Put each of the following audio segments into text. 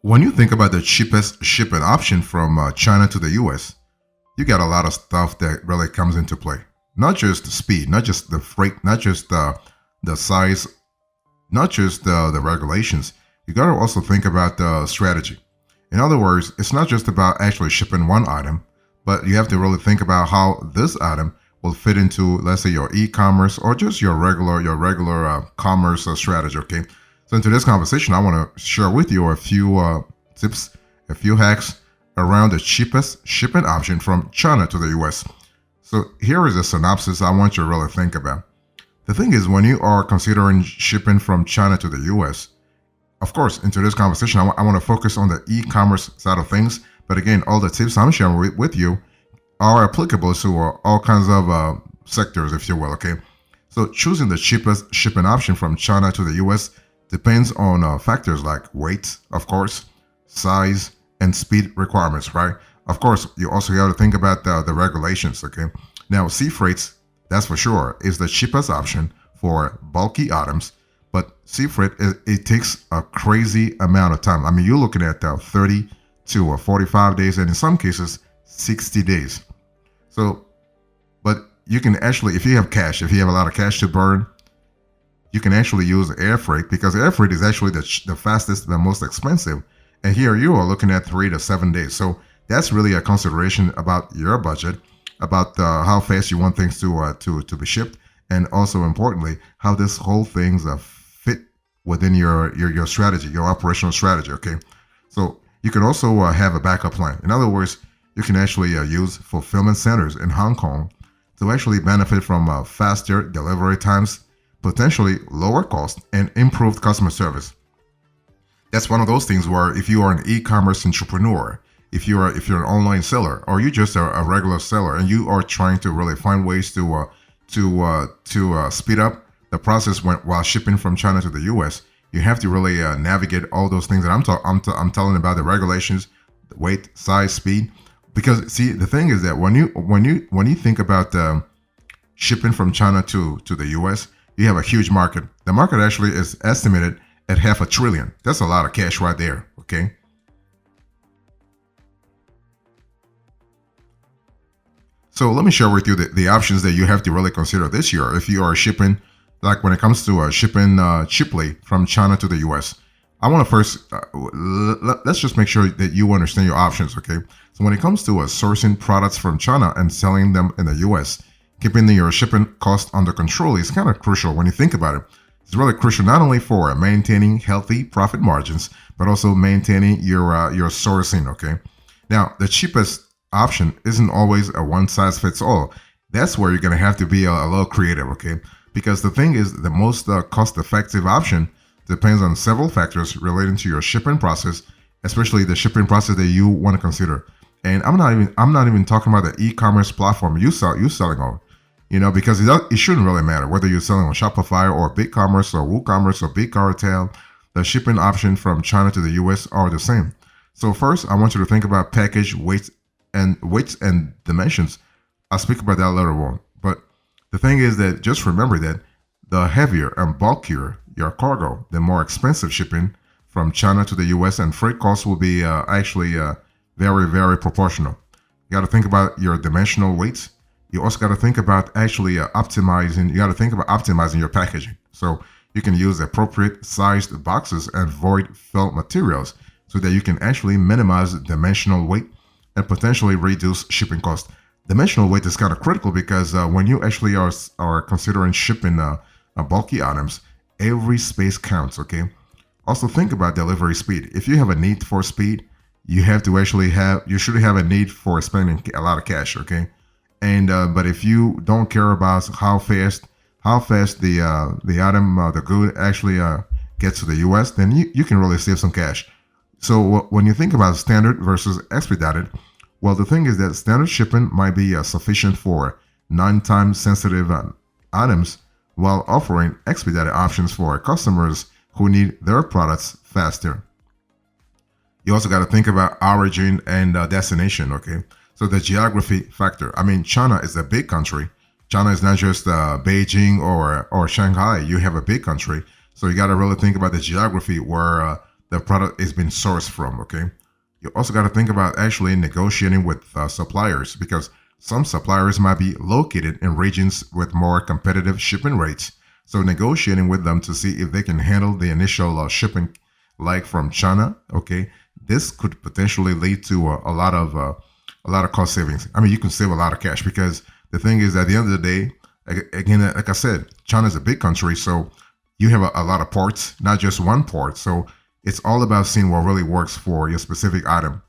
When you think about the cheapest shipping option from China to the US, you got a lot of stuff that really comes into play. Not just the speed, not just the freight, not just the size, not just the regulations. You got to also think about the strategy. In other words, it's not just about actually shipping one item, but you have to really think about how this item will fit into, let's say, your e-commerce or just your regular commerce strategy. Okay. So into this conversation, I want to share with you a few tips, a few hacks around the cheapest shipping option from China to the US. So here is a synopsis I want you to really think about. The thing is, when you are considering shipping from China to the US, of course, into this conversation, I want to focus on the e-commerce side of things. But again, all the tips I'm sharing with you are applicable to all kinds of sectors, if you will. Okay. So choosing the cheapest shipping option from China to the US depends on factors like weight, of course, size, and speed requirements, right? Of course, you also got to think about the regulations, okay? Now, sea freights, that's for sure, is the cheapest option for bulky items, but sea freight, it takes a crazy amount of time. I mean, you're looking at 30 to 45 days, and in some cases, 60 days. So, but you can actually, if you have cash, if you have a lot of cash to burn, you can actually use air freight because air freight is actually the fastest, the most expensive. And here you are looking at 3 to 7 days. So that's really a consideration about your budget, about how fast you want things to be shipped, and also importantly, how this whole thing's fit within your strategy, your operational strategy. Okay, so you can also have a backup plan. In other words, you can actually use fulfillment centers in Hong Kong to actually benefit from faster delivery times, potentially lower cost, and improved customer service. That's one of those things where if you are an e-commerce entrepreneur, if you're an online seller, or you're just a regular seller, and you are trying to really find ways to speed up the process while shipping from China to the U.S., you have to really navigate all those things that I'm telling about, the regulations, the weight, size, speed. Because see, the thing is that when you think about shipping from China to the U.S., you have a huge market. The market actually is estimated at $500 billion. That's a lot of cash right there. Okay. So let me share with you the options that you have to really consider this year if you are shipping, like when it comes to shipping cheaply from China to the US. I want to first, let's just make sure that you understand your options, okay? So when it comes to sourcing products from China and selling them in the US, keeping your shipping cost under control is kind of crucial when you think about it. It's really crucial not only for maintaining healthy profit margins, but also maintaining your sourcing, okay? Now, the cheapest option isn't always a one size fits all. That's where you're going to have to be a little creative, okay? Because the thing is, the most cost effective option depends on several factors relating to your shipping process, especially the shipping process that you want to consider. And I'm not even talking about the e-commerce platform you selling on, because it shouldn't really matter whether you're selling on Shopify or BigCommerce or WooCommerce or BigCartel. The shipping option from China to the US are the same. So first, I want you to think about package weights and dimensions. I'll speak about that later on. But the thing is that just remember that the heavier and bulkier your cargo, the more expensive shipping from China to the US, and freight costs will be actually very, very proportional. You got to think about your dimensional weights. You also got to think about actually optimizing. You got to think about optimizing your packaging. So you can use appropriate sized boxes and void fill materials so that you can actually minimize dimensional weight and potentially reduce shipping costs. Dimensional weight is kind of critical because when you actually are considering shipping bulky items, every space counts, okay? Also think about delivery speed. If you have a need for speed, you should have a need for spending a lot of cash, okay? And but if you don't care about how fast the good actually gets to the US, then you can really save some cash. So when you think about standard versus expedited, well, the thing is that standard shipping might be sufficient for non-time sensitive items, while offering expedited options for customers who need their products faster. You also got to think about origin and destination, okay? So the geography factor. I mean, China is a big country. China is not just Beijing or Shanghai. You have a big country. So you got to really think about the geography where the product is being sourced from. Okay, you also got to think about actually negotiating with suppliers, because some suppliers might be located in regions with more competitive shipping rates. So negotiating with them to see if they can handle the initial shipping, like from China. Okay, this could potentially lead to a lot of cost savings. I mean, you can save a lot of cash, because the thing is, at the end of the day, again, like I said, China is a big country, so you have a lot of ports, not just one port. So it's all about seeing what really works for your specific item.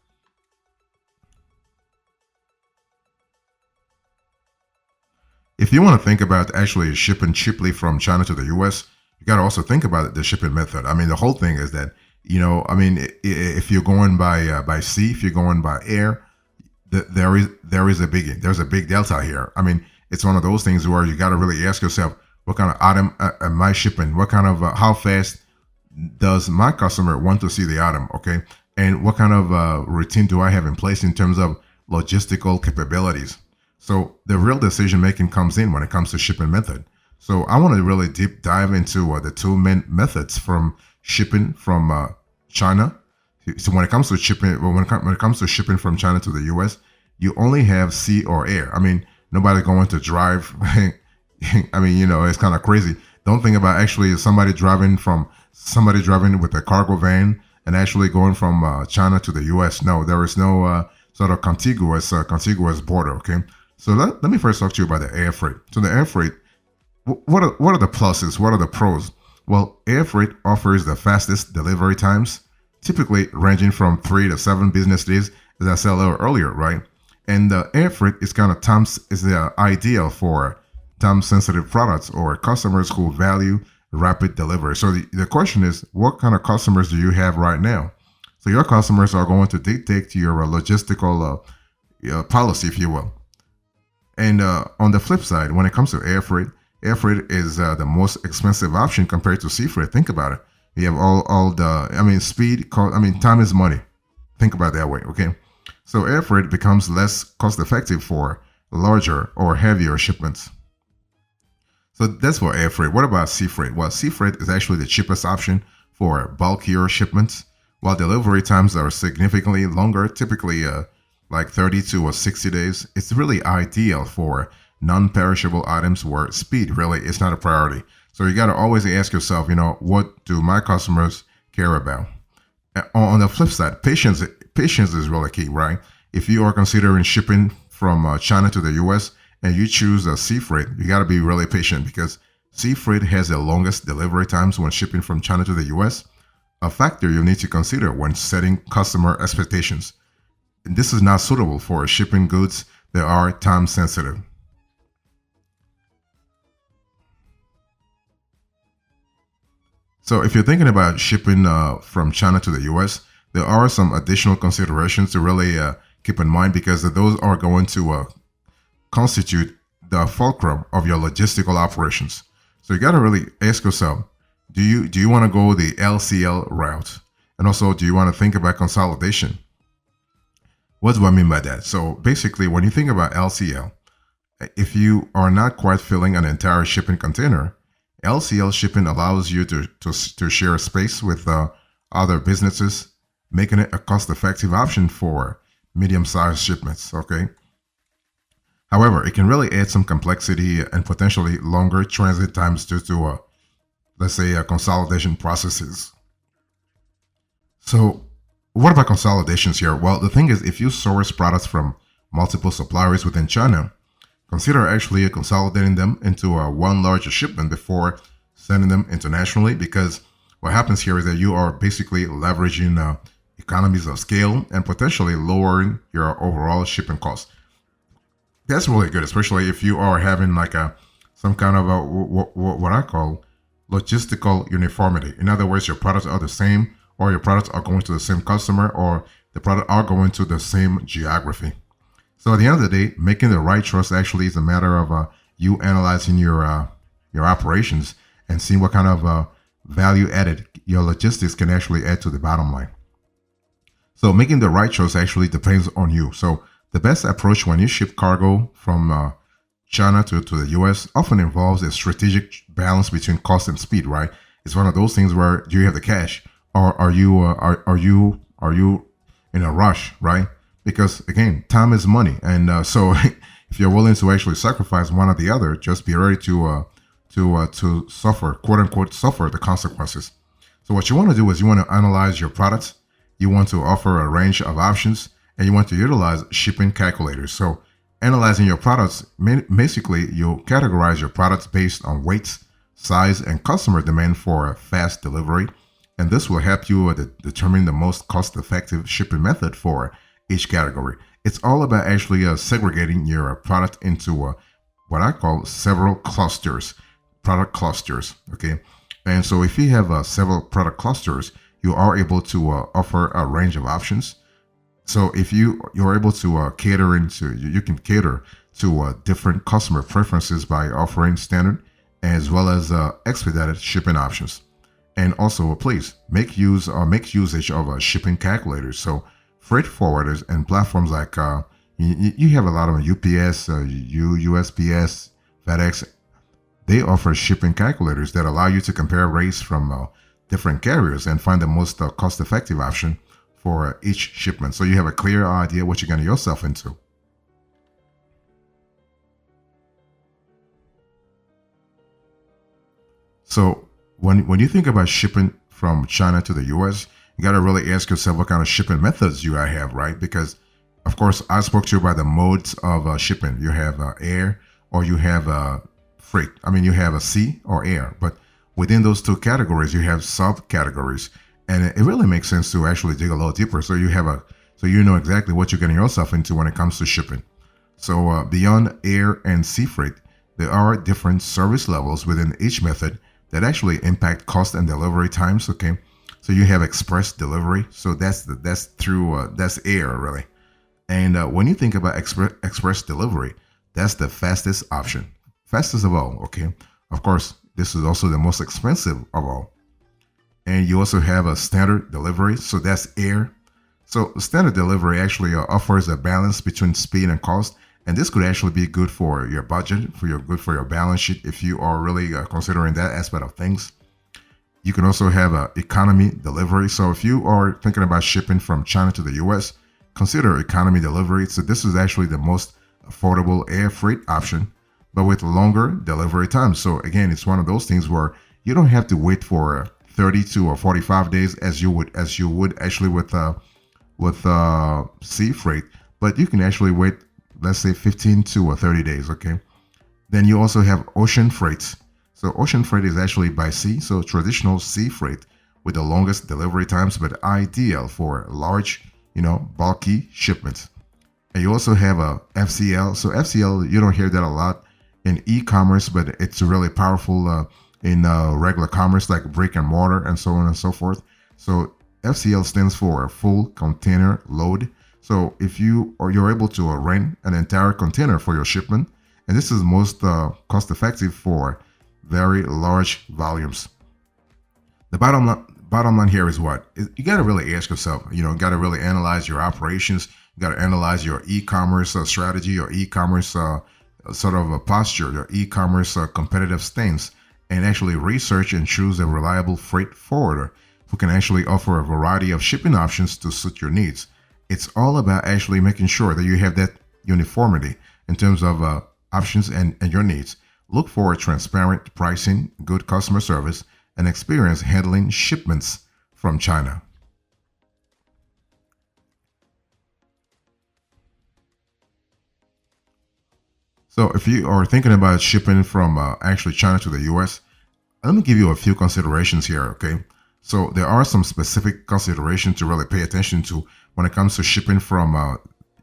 If you want to think about actually shipping cheaply from China to the US, you got to also think about the shipping method. I mean, the whole thing is that, I mean, if you're going by sea, if you're going by air, there's a big delta here. I mean, it's one of those things where you got to really ask yourself, what kind of item am I shipping? What kind of how fast does my customer want to see the item? Okay, and what kind of routine do I have in place in terms of logistical capabilities? So the real decision making comes in when it comes to shipping method. So I want to really deep dive into the two main methods from shipping from China. So when it comes to shipping, when it comes to shipping from China to the U.S., you only have sea or air. I mean, nobody's going to drive. I mean, it's kind of crazy. Don't think about actually somebody driving with a cargo van and actually going from China to the U.S. No, there is no sort of contiguous border. Okay, so let me first talk to you about the air freight. So the air freight, what are the pluses? What are the pros? Well, air freight offers the fastest delivery times, typically ranging from 3 to 7 business days, as I said a little earlier, right? And the air freight is ideal for time-sensitive products or customers who value rapid delivery. So the question is, what kind of customers do you have right now? So your customers are going to dictate your logistical policy, if you will. And on the flip side, when it comes to air freight is the most expensive option compared to sea freight. Think about it. You have all the, time is money. Think about it that way, okay? So air freight becomes less cost effective for larger or heavier shipments. So that's for air freight. What about sea freight? Well, sea freight is actually the cheapest option for bulkier shipments, while delivery times are significantly longer, typically like 30 to 60 days. It's really ideal for non-perishable items where speed really is not a priority. So you got to always ask yourself, what do my customers care about? On the flip side, patience is really key, right? If you are considering shipping from China to the US and you choose a sea freight, you got to be really patient, because sea freight has the longest delivery times when shipping from China to the US, a factor you need to consider when setting customer expectations. And this is not suitable for shipping goods that are time sensitive. So if you're thinking about shipping from China to the US, there are some additional considerations to really keep in mind, because those are going to constitute the fulcrum of your logistical operations. So you got to really ask yourself, do you want to go the LCL route? And also, do you want to think about consolidation? What do I mean by that? So basically, when you think about LCL, if you are not quite filling an entire shipping container, LCL shipping allows you to share space with other businesses, making it a cost-effective option for medium-sized shipments, okay? However, it can really add some complexity and potentially longer transit times due to, let's say, consolidation processes. So what about consolidations here? Well, the thing is, if you source products from multiple suppliers within China, consider actually consolidating them into one larger shipment before sending them internationally, because what happens here is that you are basically leveraging economies of scale and potentially lowering your overall shipping costs. That's really good, especially if you are having like some kind of what I call logistical uniformity. In other words, your products are the same, or your products are going to the same customer, or the product are going to the same geography. So at the end of the day, making the right choice actually is a matter of you analyzing your operations and seeing what kind of value added your logistics can actually add to the bottom line. So making the right choice actually depends on you. So the best approach when you ship cargo from China to the US often involves a strategic balance between cost and speed, right? It's one of those things where, do you have the cash, or are you in a rush, right? Because again, time is money, and so if you're willing to actually sacrifice one or the other, just be ready to suffer, quote unquote, suffer the consequences. So what you want to do is you want to analyze your products, you want to offer a range of options, and you want to utilize shipping calculators. So analyzing your products, basically you categorize your products based on weights, size, and customer demand for fast delivery. And this will help you determine the most cost-effective shipping method for each category. It's all about actually segregating your product into what I call several clusters, product clusters. Okay, and so if you have several product clusters, you are able to offer a range of options. So if you're able to cater into, you can cater to different customer preferences by offering standard as well as expedited shipping options. And also, please make usage of shipping calculators. So freight forwarders and platforms like you have a lot of UPS, USPS, FedEx. They offer shipping calculators that allow you to compare rates from different carriers and find the most cost-effective option for each shipment. So you have a clear idea what you're getting yourself into. So when you think about shipping from China to the US, you got to really ask yourself what kind of shipping methods you have, right? Because of course, I spoke to you about the modes of shipping. You have air or you have freight. I mean, you have a sea or air, but within those two categories, you have subcategories, and it really makes sense to actually dig a little deeper. So you know exactly what you're getting yourself into when it comes to shipping. So beyond air and sea freight, there are different service levels within each method that actually impact cost and delivery times. Okay, so you have express delivery. So that's through that's air really. And when you think about express delivery, that's the fastest option, fastest of all. Okay, of course, this is also the most expensive of all. And you also have a standard delivery, so that's air. So standard delivery actually offers a balance between speed and cost, and this could actually be good for your budget, for your balance sheet if you are really considering that aspect of things. You can also have a economy delivery. So if you are thinking about shipping from China to the US, consider economy delivery. So this is actually the most affordable air freight option, but with longer delivery times. So again, it's one of those things where you don't have to wait for 32 or 45 days as you would actually with sea freight, but you can actually wait, let's say 15 to 30 days. Okay. Then you also have ocean freights. So ocean freight is actually by sea, so traditional sea freight with the longest delivery times, but ideal for large, bulky shipments. And you also have a FCL. So FCL, you don't hear that a lot in e-commerce, but it's really powerful in regular commerce like brick and mortar and so on and so forth. So FCL stands for full container load. So if you're able to rent an entire container for your shipment, and this is most cost effective for very large volumes. The bottom line here is what you got to really ask yourself. Got to really analyze your operations. You got to analyze your e-commerce strategy, your e-commerce sort of a posture, your e-commerce competitive stance, and actually research and choose a reliable freight forwarder who can actually offer a variety of shipping options to suit your needs. It's all about actually making sure that you have that uniformity in terms of options and your needs. Look for transparent pricing, good customer service, and experience handling shipments from China. So if you are thinking about shipping from actually China to the US, let me give you a few considerations here, okay? So there are some specific considerations to really pay attention to when it comes to shipping from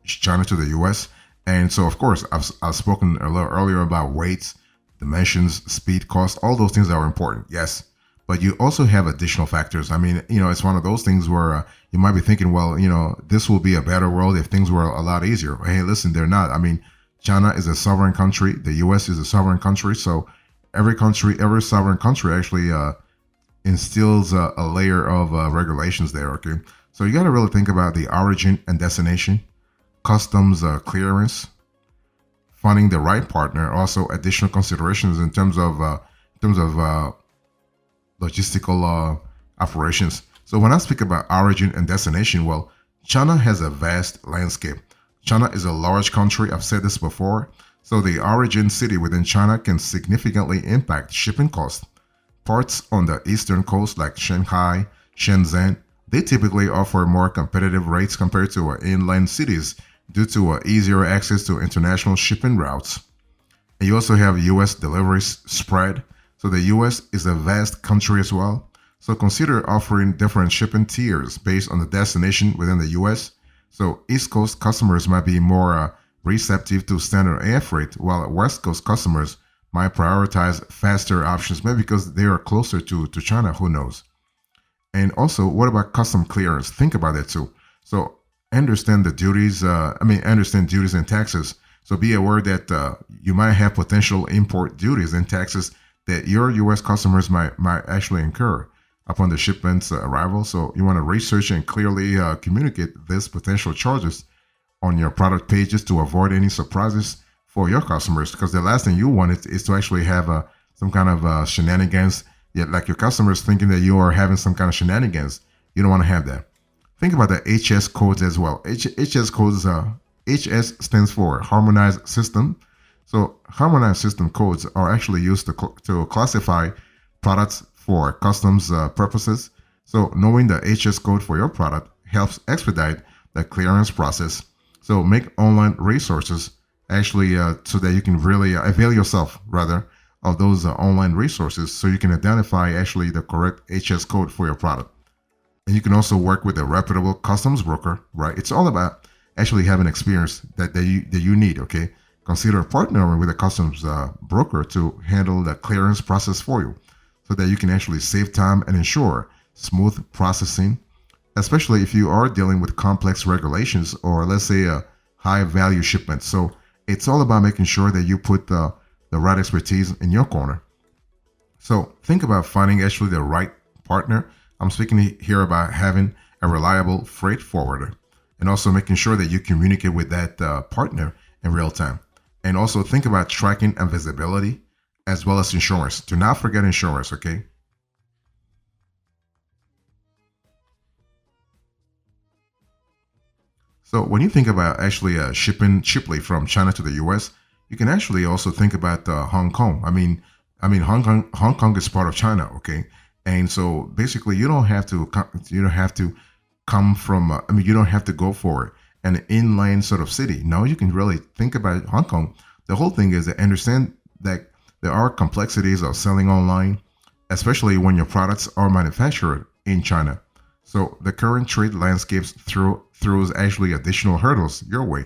China to the US. And so, of course, I've spoken a little earlier about weights, dimensions, speed, cost, all those things are important, yes. But you also have additional factors. I mean, it's one of those things where you might be thinking, well, this will be a better world if things were a lot easier. Hey, listen, they're not. I mean, China is a sovereign country. The US is a sovereign country. So every sovereign country actually instills a layer of regulations there, okay? So you got to really think about the origin and destination, customs clearance, finding the right partner, also additional considerations in terms of logistical operations. So when I speak about origin and destination, well, China has a vast landscape. China is a large country. I've said this before. So the origin city within China can significantly impact shipping costs. Ports on the eastern coast like Shanghai, Shenzhen, they typically offer more competitive rates compared to inland cities due to easier access to international shipping routes. And you also have US deliveries spread. So the US is a vast country as well. So consider offering different shipping tiers based on the destination within the US. So East Coast customers might be more receptive to standard air freight, while West Coast customers might prioritize faster options, maybe because they are closer to China, who knows. And also, what about custom clearance? Think about that too. So understand the duties, understand duties and taxes. So be aware that you might have potential import duties and taxes that your US customers might actually incur upon the shipment's arrival. So you want to research and clearly communicate these potential charges on your product pages to avoid any surprises for your customers. Because the last thing you want is to actually have some kind of shenanigans, yet like your customers thinking that you are having some kind of shenanigans. You don't want to have that. Think about the HS codes as well. HS codes, HS stands for Harmonized System. So harmonized system codes are actually used to classify products for customs purposes. So knowing the HS code for your product helps expedite the clearance process. So make online resources actually so that you can really avail yourself rather of those online resources so you can identify actually the correct HS code for your product. And you can also work with a reputable customs broker, right? It's all about actually having experience that you need, okay? Consider partnering with a customs broker to handle the clearance process for you so that you can actually save time and ensure smooth processing, especially if you are dealing with complex regulations or let's say a high value shipment. So it's all about making sure that you put the right expertise in your corner. So think about finding actually the right partner. I'm speaking here about having a reliable freight forwarder and also making sure that you communicate with that partner in real time. And also think about tracking and visibility as well as insurance. Do not forget insurance, okay? So when you think about actually shipping cheaply from China to the U.S., you can actually also think about Hong Kong. Hong Kong is part of China, okay? And so basically, you don't have to come from. You don't have to go for an inland sort of city. Now you can really think about Hong Kong. The whole thing is to understand that there are complexities of selling online, especially when your products are manufactured in China. So the current trade landscapes throws actually additional hurdles your way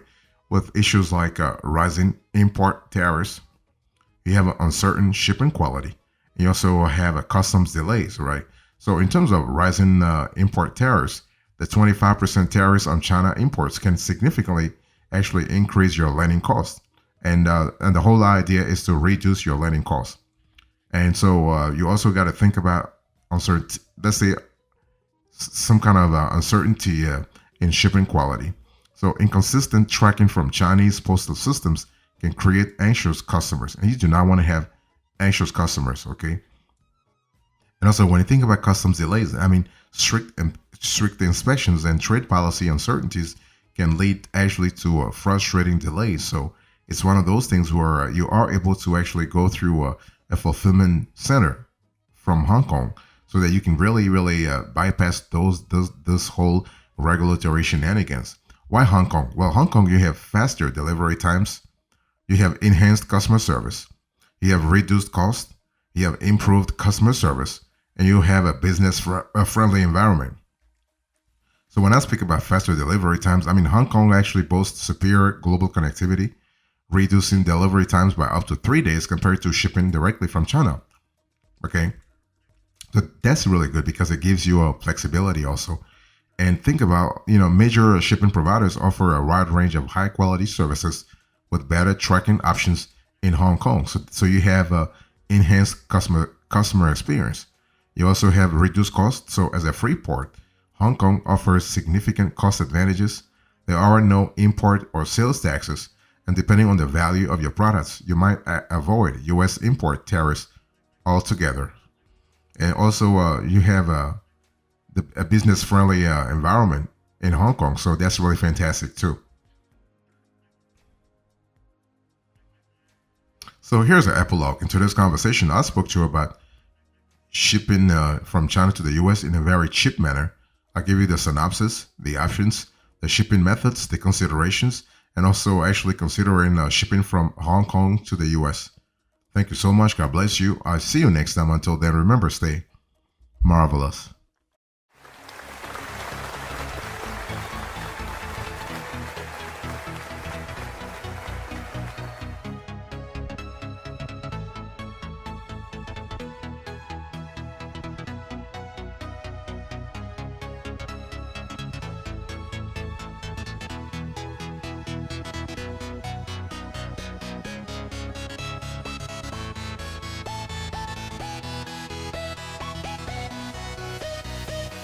with issues like rising import tariffs. You have an uncertain shipping quality. You also have a customs delays, right? So in terms of rising import tariffs, the 25% tariffs on China imports can significantly actually increase your landing cost. And the whole idea is to reduce your landing cost. And so you also got to think about uncertainty, let's say some kind of uncertainty in shipping quality. So inconsistent tracking from Chinese postal systems can create anxious customers, and you do not want to have anxious customers, okay? And also, when you think about customs delays, strict inspections and trade policy uncertainties can lead actually to frustrating delays. So it's one of those things where you are able to actually go through a fulfillment center from Hong Kong so that you can really bypass those whole regulatory shenanigans. Why Hong Kong? Well, Hong Kong, you have faster delivery times, you have enhanced customer service, you have reduced cost, you have improved customer service, and you have a business-friendly environment. So when I speak about faster delivery times, Hong Kong actually boasts superior global connectivity, reducing delivery times by up to 3 days compared to shipping directly from China. Okay, so that's really good because it gives you a flexibility also. And think about, major shipping providers offer a wide range of high quality services with better tracking options in Hong Kong. So you have a enhanced customer experience. You also have reduced costs. So as a free port, Hong Kong offers significant cost advantages. There are no import or sales taxes. And depending on the value of your products, you might avoid U.S. import tariffs altogether. And also, you have a business friendly environment in Hong Kong. So that's really fantastic too. So here's an epilogue into this conversation. I spoke to you about shipping from China to the US in a very cheap manner. I give you the synopsis, the options, the shipping methods, the considerations, and also actually considering shipping from Hong Kong to the US. Thank you so much. God bless you. I'll see you next time. Until then, remember, stay marvelous.